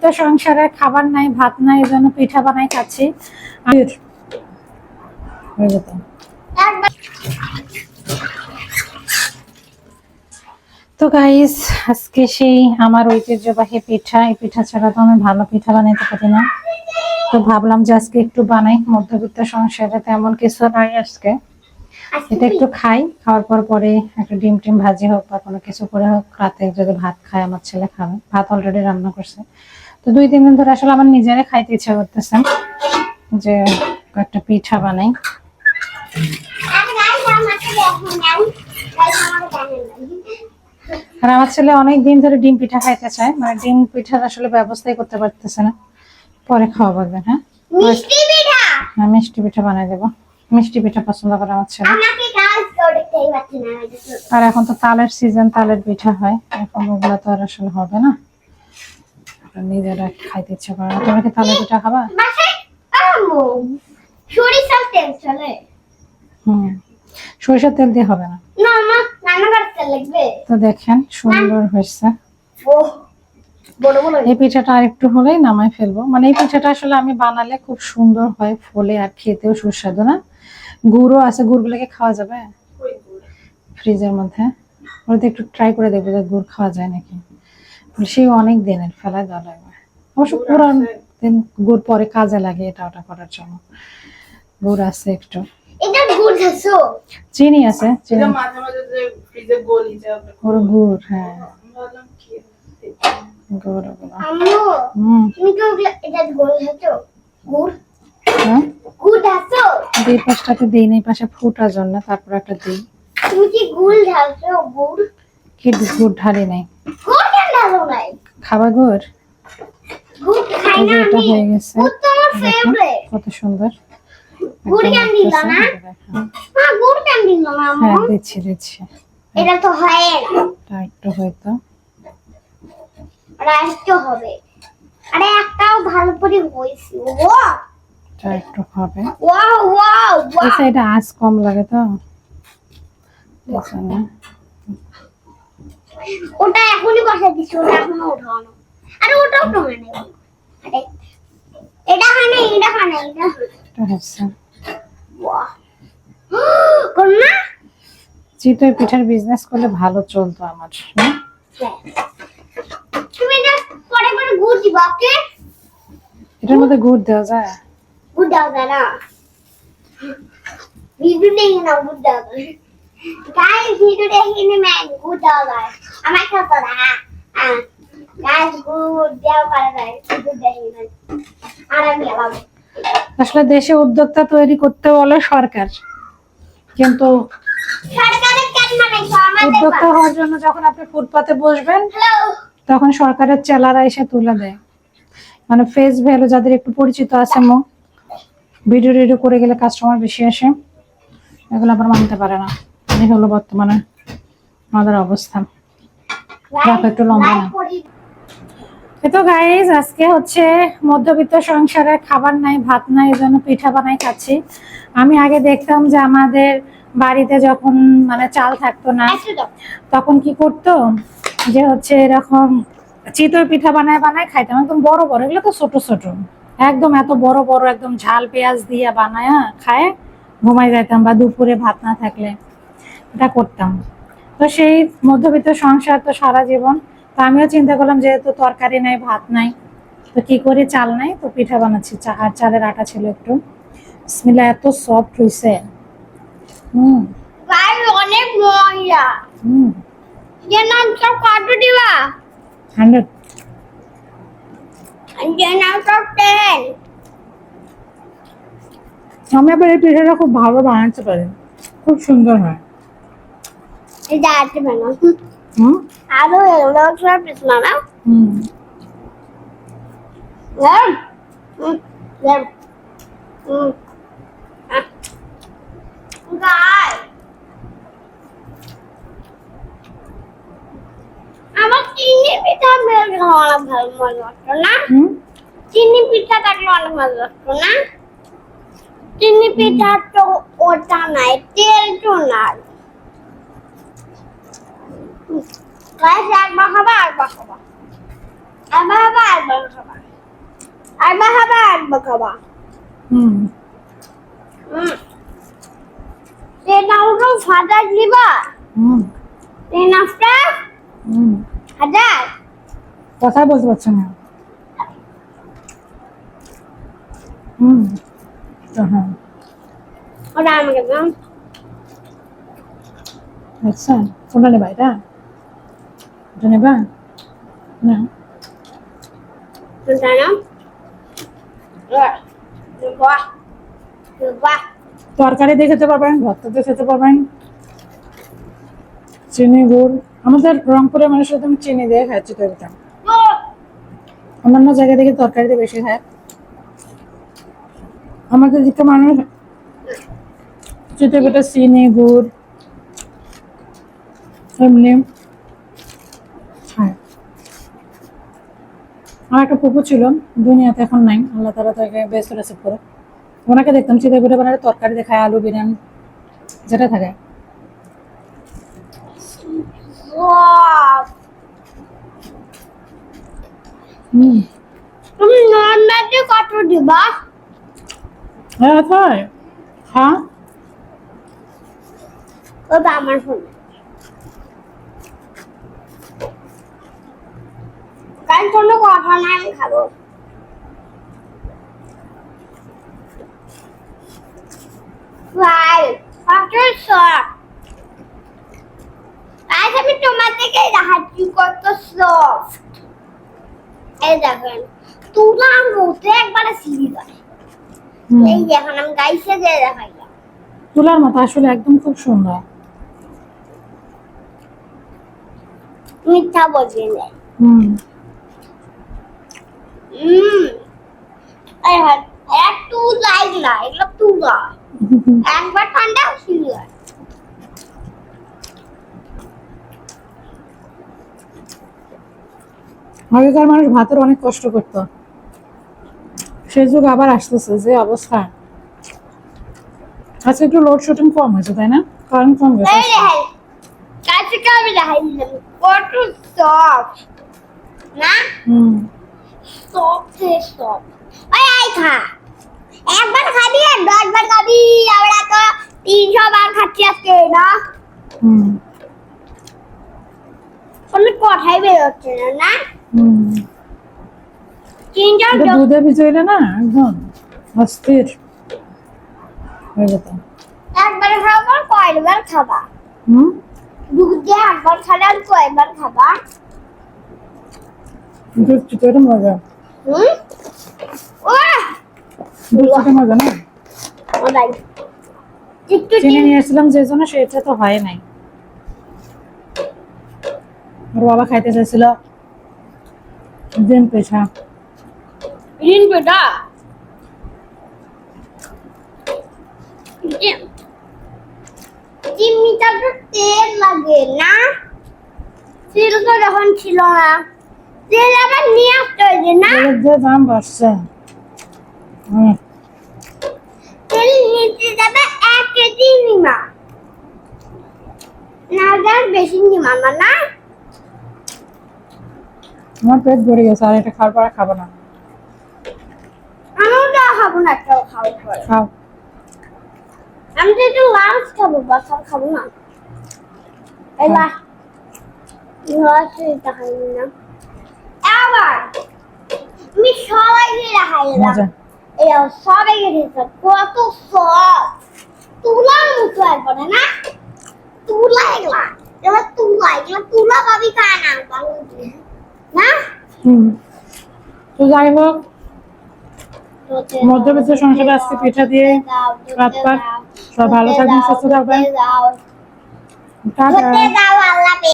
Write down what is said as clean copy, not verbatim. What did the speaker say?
তো সংসারে খাবার নাই, ভাত নাই, এজন্য পিঠা বানাই খাচ্ছি। তো গাইস, আজকে সেই আমার ঐতিহ্যবাহী পিঠা। এই পিঠা ছাড়া তো আমি ভালো পিঠা বানাইতে পারি না। তো ভাবলাম যে আজকে একটু বানাই। মধ্যবিত্ত সংসারে তেমন কিছু নাই আজকে, এটা একটু খাই। খাওয়ার পর পরে একটা ডিম টিম ভাজি হোক বা কোনো কিছু করে হোক, রাতে যদি ভাত খায় আমার ছেলে খাবে। ভাত অলরেডি রান্না করছে। তো 2-3 দিন ধরে আসলে আমার নিজেরে খাইতে ইচ্ছা করতেছে যে একটা পিঠা বানাই। আর আমার ছেলে অনেক দিন ধরে ডিম পিঠা খাইতে চায়, মানে ডিম পিঠার আসলে ব্যবস্থাই করতে পারতেছে না। পরে খাওয়া বলবেন। হ্যাঁ, মিষ্টি পিঠা। হ্যাঁ, মিষ্টি পিঠা বানাই দেবো। মিষ্টি পিঠা পছন্দ করে আমার ছেলে। আর এখন তো তালের সিজন, তালের পিঠা হয়। এখন ওগুলো তো আর আসলে হবে না, নিজেরা খাইতে ইচ্ছা করে না। তোমরা কি তালের পিঠা খাবা? সরিষার তেল চলে। সরিষার তেল দিয়ে হবে না। তো দেখেন সুন্দর হয়েছে। এই পিঠাটা আর একটু হলেই নামাই ফেলবো। মানে এই পিঠাটা আসলে আমি বানালে খুব সুন্দর হয়, ফলে আর খেতেও সুস্বাদু। না গুড়ও আছে, গুড়গুলোকে খাওয়া যাবে ফ্রিজের মধ্যে? ওটা একটু ট্রাই করে দেখবো যে গুড় খাওয়া যায় নাকি। সেই অনেক দিনের ফেলায় দেওয়া লাগবে। অবশ্য পুরান দিন গুড় পরে কাজে লাগে এটা ওটা করার জন্য। গুড় আছে একটু, চিনি আছে, চিনি গুড়। হ্যাঁ, দুই পাশটাতে দিই না, এই পাশে ফুটার জন্য, তারপর একটা দিই। তুমি কি গুড় ঢালছো? গুড় কি? গুড় ঢালি নাই। গুড় কেন ঢালো নাই? খাবা গুড়? গুড় খাই না আমি। এটা হয়ে গেছে। গুড় তো আমার ফেভারিট। কত সুন্দর। গুড় কেন দিল না? হ্যাঁ, গুড় কেন দিল না? হ্যাঁ, দিচ্ছি। এটা তো হয় না। এটা একটু হয়তো রাইটও হবে। আরে একটাও ভালো করে হইছে। ওয়াও, এটা একটু হবে। ওয়াও আচ্ছা, এটা আঁচ কম লাগে তো না। ওটা এখনই বসাই দিছি, ওটা এখনো উঠানো। আরে ওটাও তো মানে আরে এটা হয় না, এটা হয় না, এটা হচ্ছে। ওয়াও, কোননা চিতই পিঠার বিজনেস করলে ভালো চলতো আমার। তুমি না পরে গুড় দিবা? ওকে, এটার মধ্যে গুড় দেওয়া যায়? গুড় দেওয়া যায় না, ভিডিও দেখি না গুড় দেওয়া যায়। গাইস, ভিডিও দেখি না ম্যাম, গুড় দেওয়া যায়। আমার খাতা না। গাইস, গুড় দেওয়া পারে যায়, ভিডিও দেখি না। আর আমি আলাদা। আসলে দেশে উদ্যোক্তা তৈরি করতে বলে সরকার, কিন্তু সরকারের কেন বানাইছো? আমাদের উদ্যোক্তা হওয়ার জন্য যখন আপনি ফুটপাতে বসবেন, তখন সরকারের চেলারা এসে তুলে দেয়। মানে ফেস ভ্যালু যাদের একটু পরিচিত আছে, ভিডিও করে গেলে কাস্টমার বেশি আসে, এগুলো আবার মানতে পারে না। এই হলো বর্তমানে আমাদের অবস্থা। একটু লম্বা না। তো গাইস, আজকে হচ্ছে মধ্যবিত্ত সংসারে খাবার নাই, ভাত নাই, এজন্য পিঠা বানাই খাচ্ছি। আমি আগে দেখতাম যে আমাদের বাড়িতে যখন মানে চাল থাকতো না, তখন কি করতো যে হচ্ছে এরকম চিতই পিঠা বানায় খাইতাম। একদম বড় বড়, এগুলো তো ছোট ছোট, একদম এত বড় বড়, একদম ঝাল পেঁয়াজ দিয়ে বানায় খায় ঘুমাই যাইতাম, বা দুপুরে ভাত না থাকলে এটা করতাম। তো সেই মধ্যবিত্ত সংসার তো সারা জীবন। তো আমিও চিন্তা করলাম যেহেতু তরকারি নাই, ভাত নাই, তো কি করে, চাল নাই, তো পিঠা বানাচ্ছি। আর চালের আটা ছিল একটু। বিসমিল্লাহ, এত সফট হইছে। অনেক মজা। এর নাম সব কত দিবা? 100। এর নাম সব 10। আমি আবার এই পিঠাটা খুব ভালো বানাতে পারি, খুব সুন্দর হয়। এটা আছে বানাও। আরো এগুলো সব পিস বানাও। আমার চিনি পিঠা বেশ অনেক ভালো মজা হতো না? চিনি পিঠা থাকলে অনেক মজা হতো না? চিনি পিঠা তো ওটা নাই, তেল তো নাই। একবার খাবা, একবার খাবা। আবার খাবা হুম Then out of father liver. Hmm Then after hmm other. কথা বলতে পারছো না হুম তো হ্যাঁ Hold on, I'm gonna আচ্ছা কোনটা নেবা এটা এটা নেবা না go. তরকারি দিয়ে খেতে পারবেন ভর্তা দিয়ে খেতে পারবেন চিনি গুড় আমাদের রংপুরের মানুষ একদম চিনি দিয়ে খায় চিতইটা অন্যান্য জায়গা থেকে তরকারিতে বেশি খায় আমাদের দিকে মানুষ চিতইটা চিনি গুড় এমনি খায় আমার একটা পুকুর ছিল দুনিয়াতে এখন নাই আল্লাহ তাআলা তাকে বেস্ট রেসিপ করে ওনাকে দেখতাম চিতই বানালে তরকারি দিয়ে খায় আলু বিরিয়ানি যেটা থাকে Wow. হুম তুমি নর্মালি কত দিবা? হ্যাঁ তাই হ্যাঁ ওটা আমার ফোন। কাল কোনো কথা নাই আমি খাবো। Wow, কত সফট। আজ আমি তোমার থেকে দেখাচ্ছি কত সফট। এই দেখেন তুলার মধ্যে একবারে সিঁড়ি করে। হুম। এই দেখেন আমি গাইছে দিয়ে দেখাইলাম। তুলার মতো আসলে একদম খুব সুন্দর মিথ্যা বলবেন না। হুম এই হয় একটু লাইক না এগুলো তুলা একবার ঠান্ডা সিঁড়ি হয়। আগেকার মানুষ ভাতের অনেক কষ্ট করতো সেই যুগ আবার আসতেছে যে অবস্থা আজকে একটু লোডশেডিং কম হয়েছে তাই না কারেন্ট কম গেছে এই দেখেন কাছে কাছে দেখাইলাম কত সফট না হুম সফট সফট ওই আই খা একবার খাবি আর 10 বার খাবি আমরা তো 300 বার খাচ্ছি আজকে না হুম কোনো কথাই বেরোচ্ছে না না হুম 300 এটা দুধে ভিজাইলে না একদম অস্থির হয়ে যেত একবার খাবার কয়বার খাবা হুম দুধ দিয়ে একবার খালে আর কয়বার খাবা দুধ চিতইটা মজা ওহ দুধ চিতই মজা না ওলাই একটু চিনি নিয়ে এসেছিলাম যে জন্য সেটা তো হয় নাই ওর বাবা খাইতে চাইছিল ডিম পেছা রিন বেটা চিমনিটা তো তেল লাগে না তেল তো যখন ছিল না তেল আবার নিয়ে আসতে হয়েছে না তেলের যে দাম বাড়ছে হুম তেল নিতে যাবে 1 কেজি নিমা না যার বেশি নিমা না আমার পেট ভরে গেছে আর এটা খাওয়ার পর আর খাবো না আমিও তো খাবো না কেউ খাবো পরে খাও আমি তো একটু লাঞ্চ খাবো বাস আর খাবো না এবার এটা খাই না আবার আমি সবাইকে দেখাইলাম মজা এই সবাইকে দিয়েছে কত সফট তুলার মতো একবারে না তুলা এগুলা এবার তুলা ভাবি খায় না না হুম তো যাই হোক মধ্যবিত্ত সংসারে আজকে পিঠা দিয়ে রাত পাক সব ভালো থাকবেন সুস্থ থাকবেন টাটা আল্লাহ